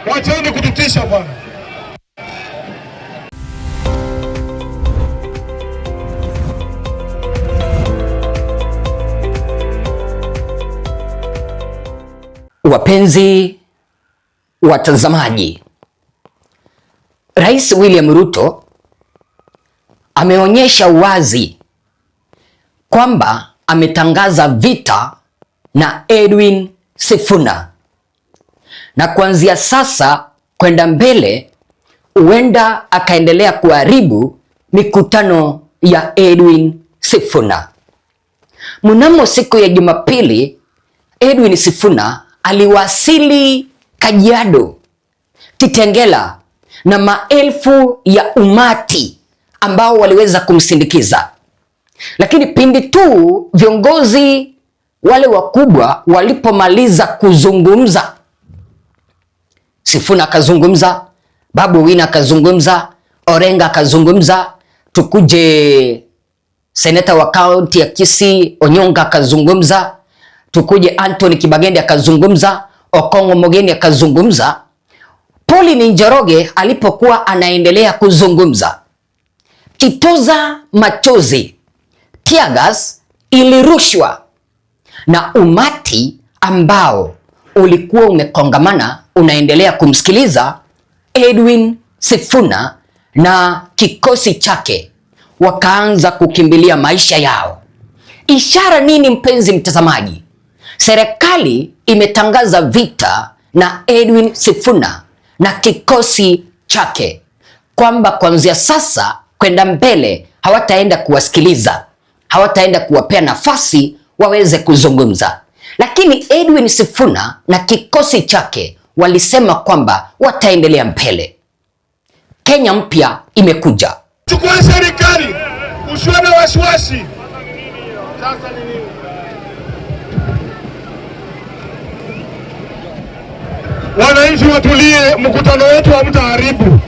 Wacheni kututisha bwana. Wapenzi watazamaji, Rais William Ruto ameonyesha wazi kwamba ametangaza vita na Edwin Sifuna, na kuanzia sasa kwenda mbele huenda akaendelea kuharibu mikutano ya Edwin Sifuna. Mnamo siku ya Jumapili, Edwin Sifuna aliwasili Kajiado, Kitengela na maelfu ya umati ambao waliweza kumsindikiza. Lakini pindi tu viongozi wale wakubwa walipomaliza kuzungumza, Sifuna akazungumza, Babu Owino akazungumza, Orenga akazungumza, tukuje seneta wa kaunti ya Kisii Onyonga akazungumza, tukuje Anthony Kibagende akazungumza, Okongo Omogeni akazungumza. Pauline Njoroge alipokuwa anaendelea kuzungumza, kitoza machozi, tear gas ilirushwa na umati ambao ulikuwa umekongamana unaendelea kumsikiliza Edwin Sifuna na kikosi chake, wakaanza kukimbilia maisha yao. Ishara nini, mpenzi mtazamaji? Serikali imetangaza vita na Edwin Sifuna na kikosi chake, kwamba kuanzia sasa kwenda mbele hawataenda kuwasikiliza, hawataenda kuwapea nafasi waweze kuzungumza. Lakini Edwin Sifuna na kikosi chake walisema kwamba wataendelea mbele. Kenya mpya imekuja. Chukua serikali, usiwe na wasiwasi. Sasa ni nini? Wananchi watulie, mkutano wetu hamtaharibu.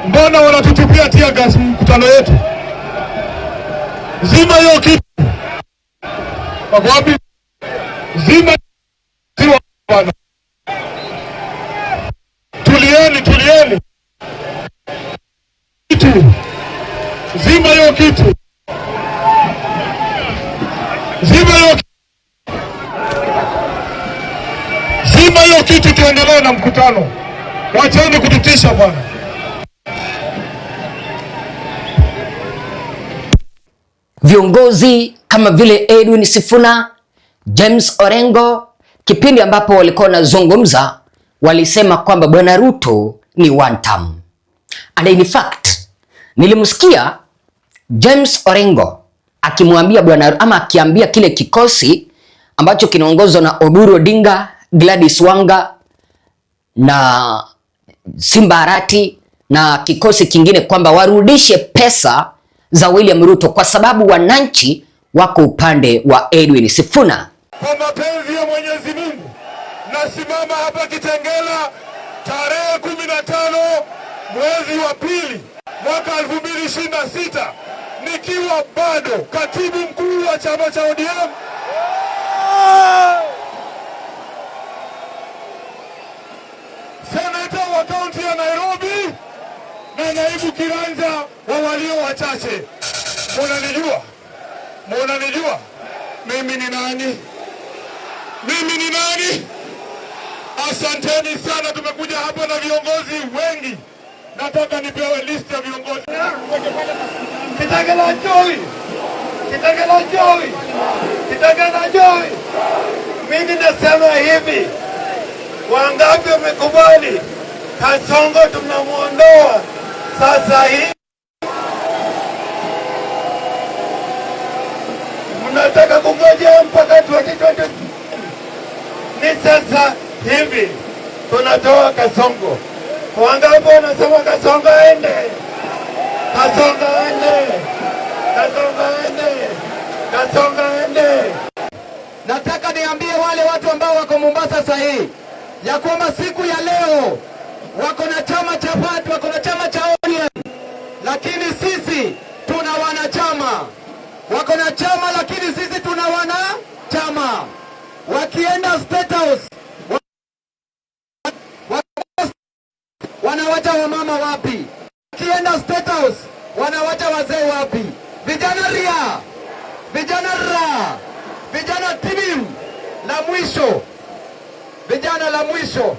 Mbona wanatutupia tear gas mkutano wetu? Zima hiyo kitu. Wapi? Zima bwana. Tulieni. Kitu. Zima hiyo kitu. Zima hiyo kitu, tuendelee na mkutano. Wacheni kututisha bwana. Viongozi kama vile Edwin Sifuna, James Orengo, kipindi ambapo walikuwa wanazungumza, walisema kwamba Bwana Ruto ni one term. And in fact, nilimsikia James Orengo akimwambia bwana, ama akiambia kile kikosi ambacho kinaongozwa na Oburu Odinga, Gladys Wanga na Simba Arati na kikosi kingine kwamba warudishe pesa za William Ruto kwa sababu wananchi wako upande wa Edwin Sifuna. Kwa mapenzi ya Mwenyezi Mungu, nasimama hapa Kitengela tarehe 15 mwezi wa pili mwaka 2026 nikiwa bado katibu mkuu wa chama cha ODM. Seneta wa kaunti ya Nairobi na naibu kiranja wa walio wachache. Munanijua? Mimi ni nani? Asanteni sana, tumekuja hapa na viongozi wengi. Nataka nipewe list ya viongozi. Kitengela Joy. Mimi nasema hivi, wangapi wamekubali Kasongo tunamuondoa sasa hivi? Mnataka kungoja mpaka 2020? Ni sasa hivi tunatoa Kasongo. Wangapi wanasema Kasongo aende? Nataka niambie wale watu ambao wako Mombasa sasa hii ya kwamba siku ya leo wako na chama cha watu, wako na chama cha ODM, lakini sisi tuna wanachama. Wako na chama lakini sisi tuna wanachama. Wakienda State House wanawacha wamama wapi? Kienda State House wanawacha wazee wapi? Vijana ria, vijana ra, vijana timu. La mwisho, vijana, la mwisho,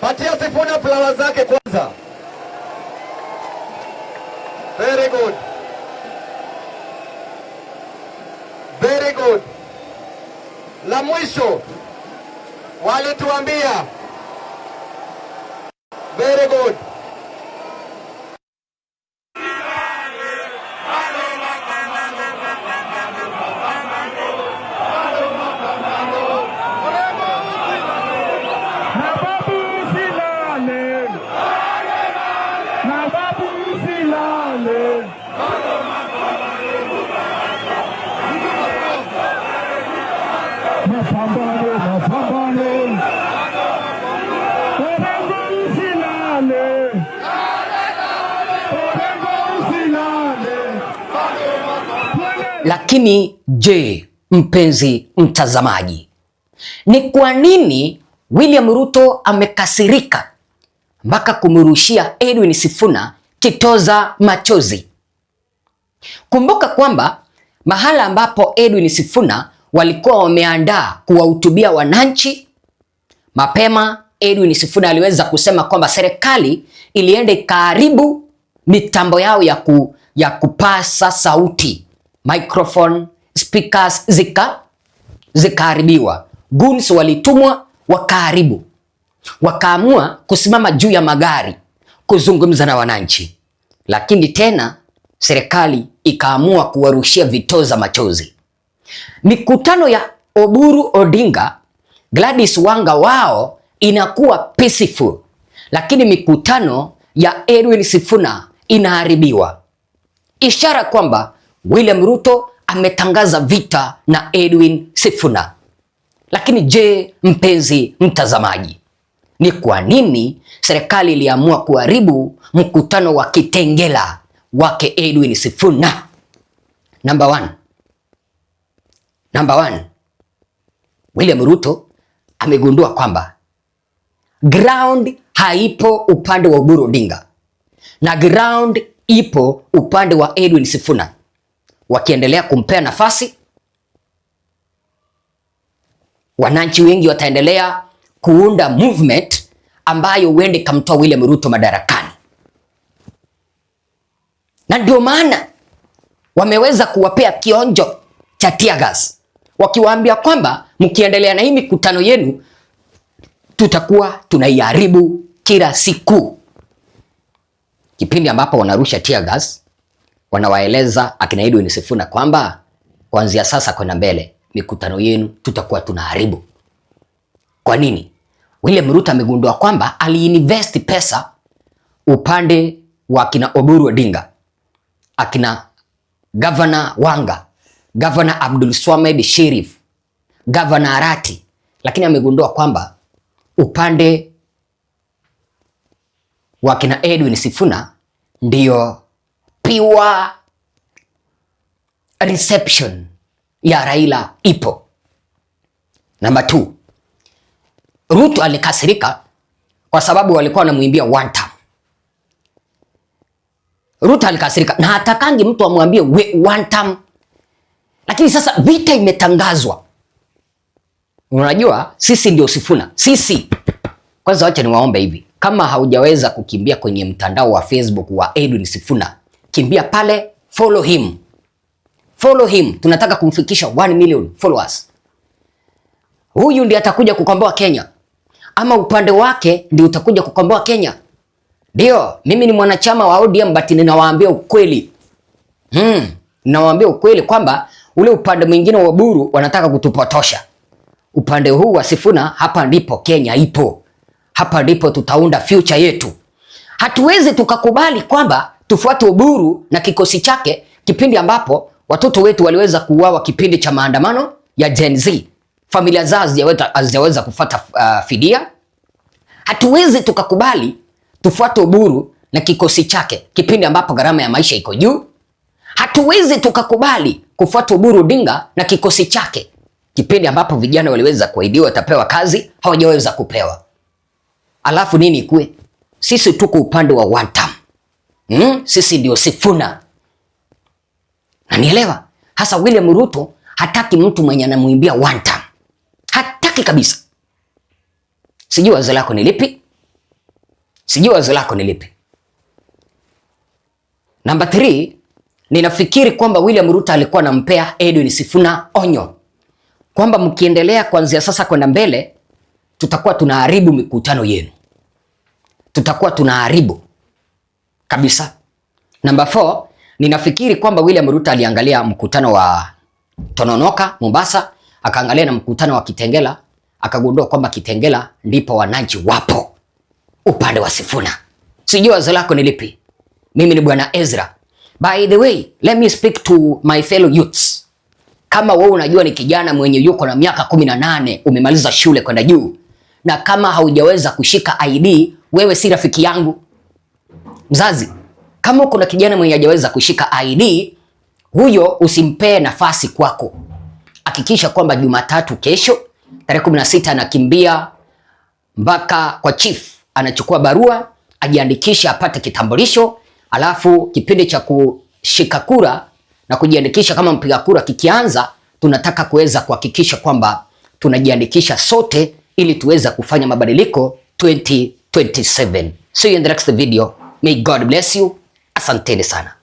patia Sifuna flowers zake kwanza. Very good, very good. La mwisho walituambia, very good. Lakini je, mpenzi mtazamaji, ni kwa nini William Ruto amekasirika mpaka kumrushia Edwin Sifuna kitoza machozi? Kumbuka kwamba mahala ambapo Edwin Sifuna walikuwa wameandaa kuwahutubia wananchi, mapema Edwin Sifuna aliweza kusema kwamba serikali ilienda ikaharibu mitambo yao ya kupasa sauti, microphone, speakers zikaharibiwa. Goons walitumwa wakaharibu. Wakaamua kusimama juu ya magari kuzungumza na wananchi. Lakini tena serikali ikaamua kuwarushia vitoza machozi. Mikutano ya Oburu Odinga, Gladys Wanga wao inakuwa peaceful, lakini mikutano ya Edwin Sifuna inaharibiwa. Ishara kwamba William Ruto ametangaza vita na Edwin Sifuna. Lakini je, mpenzi mtazamaji, ni kwa nini serikali iliamua kuharibu mkutano wa kitengela wake Edwin Sifuna? Number one, William Ruto amegundua kwamba ground haipo upande wa Oburu Odinga na ground ipo upande wa Edwin Sifuna. Wakiendelea kumpea nafasi, wananchi wengi wataendelea kuunda movement ambayo huende kamtoa William Ruto madarakani. Na ndio maana wameweza kuwapea kionjo cha tear gas, wakiwaambia kwamba mkiendelea na hii mikutano yenu tutakuwa tunaiharibu kila siku. Kipindi ambapo wanarusha tear gas, wanawaeleza akina Edwin Sifuna kwamba kuanzia sasa kwenda mbele mikutano yenu tutakuwa tunaharibu. Kwa nini? William Ruto amegundua kwamba aliinvest pesa upande wa akina Oburu Odinga, akina Governor Wanga, Governor Abdul Swamed Sherif, Governor Arati, lakini amegundua kwamba upande wa akina Edwin Sifuna ndio pure reception ya Raila ipo. Number 2, Ruto alikasirika kwa sababu walikuwa wanamuimbia one time. Ruto alikasirika na hatakangi mtu amwambie one time. Lakini sasa vita imetangazwa. Unajua sisi ndio Sifuna. Sisi. Kwanza wacha niwaombe hivi. Kama haujaweza kukimbia kwenye mtandao wa Facebook wa Edwin Sifuna, kimbia pale, follow him. Follow him. Tunataka kumfikisha 1 million followers. Huyu ndiye atakuja kukomboa Kenya. Ama upande wake ndio utakuja kukomboa Kenya. Ndio, mimi ni mwanachama wa ODM but ninawaambia ukweli. Ninawaambia ukweli kwamba ule upande mwingine wa Oburu wanataka kutupotosha. Upande huu wa Sifuna, hapa ndipo Kenya ipo. Hapa ndipo tutaunda future yetu. Hatuwezi tukakubali kwamba tufuate Oburu na kikosi chake kipindi ambapo watoto wetu waliweza kuuawa kipindi cha maandamano ya Gen Z. Familia zao hazijaweza kufuata fidia. Hatuwezi tukakubali tufuate Oburu na kikosi chake kipindi ambapo gharama ya maisha iko juu. Hatuwezi tukakubali kufuata Oburu Odinga na kikosi chake kipindi ambapo vijana waliweza kuahidiwa watapewa kazi, hawajaweza kupewa. Alafu nini ikue? sisi tuko upande wa one term. Sisi ndio Sifuna. Na nielewa hasa William Ruto hataki mtu mwenye anamuimbia one term. Hataki kabisa. Sijui wazo lako ni lipi? Sijui wazo lako ni lipi? Namba 3, ninafikiri kwamba William Ruto alikuwa anampea Edwin Sifuna onyo kwamba mkiendelea kuanzia sasa kwenda mbele tutakuwa tunaharibu mikutano yenu. Tutakuwa tunaharibu kabisa. Namba 4, ninafikiri kwamba William Ruto aliangalia mkutano wa Tononoka Mombasa, akaangalia na mkutano wa Kitengela, akagundua kwamba Kitengela ndipo wananchi wapo upande wa Sifuna. Sijui wazo lako ni lipi? Mimi ni Bwana Ezra. By the way, let me speak to my fellow youths. Kama wewe unajua ni kijana mwenye yuko na miaka 18, umemaliza shule kwenda juu, na kama haujaweza kushika ID, wewe si rafiki yangu. Mzazi, kama uko na kijana mwenye hajaweza kushika ID, huyo usimpee nafasi kwako. Hakikisha kwamba Jumatatu kesho tarehe 16 anakimbia mpaka kwa chief, anachukua barua, ajiandikisha apate kitambulisho, alafu kipindi cha kushika kura na kujiandikisha kama mpiga kura kikianza, tunataka kuweza kuhakikisha kwamba tunajiandikisha sote ili tuweza kufanya mabadiliko 2027. See you in the next video. May God bless you. Asanteni sana.